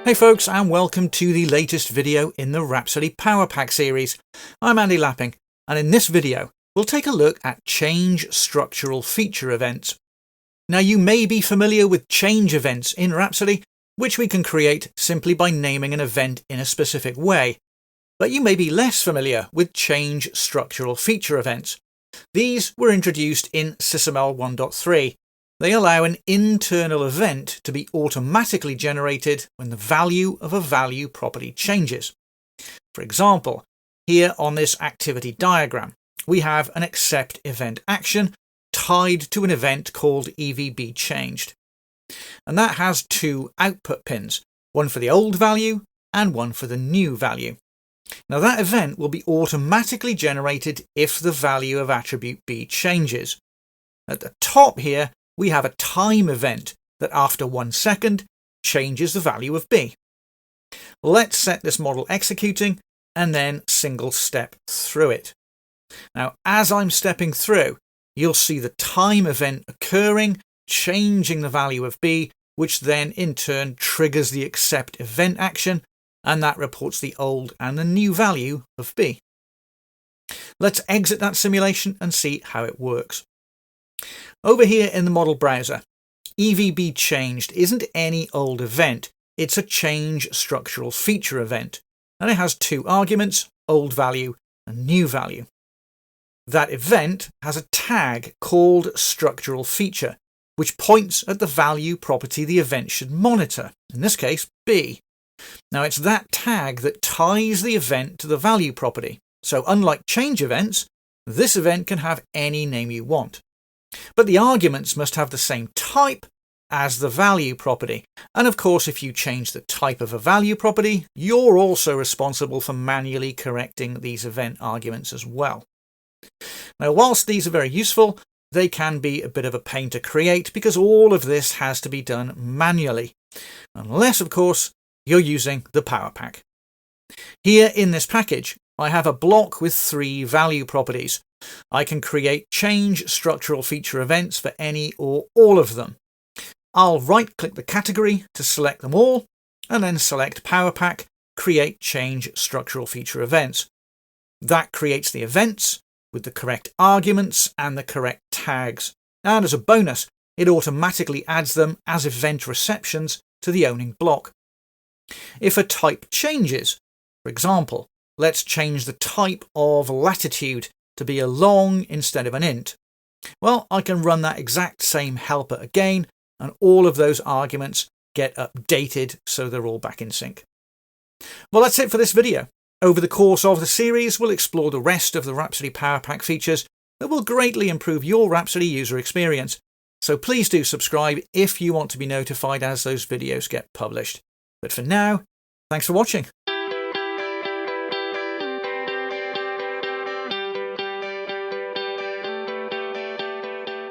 Hey folks, and welcome to the latest video in the Rhapsody Power Pack series. I'm Andy Lapping, and in this video we'll take a look at change structural feature events. Now you may be familiar with change events in Rhapsody, which we can create simply by naming an event in a specific way. But you may be less familiar with change structural feature events. These were introduced in SysML 1.3. They allow an internal event to be automatically generated when the value of a value property changes. For example, here on this activity diagram, we have an accept event action tied to an event called EVBChanged. And that has two output pins, one for the old value and one for the new value. Now that event will be automatically generated if the value of attribute B changes. At the top here, we have a time event that after 1 second changes the value of B. Let's set this model executing and then single step through it. Now, as I'm stepping through, you'll see the time event occurring, changing the value of B, which then in turn triggers the accept event action, and that reports the old and the new value of B. Let's exit that simulation and see how it works. Over here in the model browser, EVBChanged isn't any old event, it's a change structural feature event, and it has two arguments, old value and new value. That event has a tag called structural feature, which points at the value property the event should monitor, in this case B. Now it's that tag that ties the event to the value property, so unlike change events, this event can have any name you want. But the arguments must have the same type as the value property. And of course, if you change the type of a value property, you're also responsible for manually correcting these event arguments as well. Now, whilst these are very useful, they can be a bit of a pain to create because all of this has to be done manually. Unless, of course, you're using the Power Pack. Here in this package, I have a block with 3 value properties. I can create change structural feature events for any or all of them. I'll right-click the category to select them all, and then select Power Pack, Create Change Structural Feature Events. That creates the events with the correct arguments and the correct tags. And as a bonus, it automatically adds them as event receptions to the owning block. If a type changes, for example, let's change the type of latitude to be a long instead of an int. Well, I can run that exact same helper again, and all of those arguments get updated so they're all back in sync. Well, that's it for this video. Over the course of the series, we'll explore the rest of the Rhapsody Power Pack features that will greatly improve your Rhapsody user experience. So please do subscribe if you want to be notified as those videos get published. But for now, thanks for watching.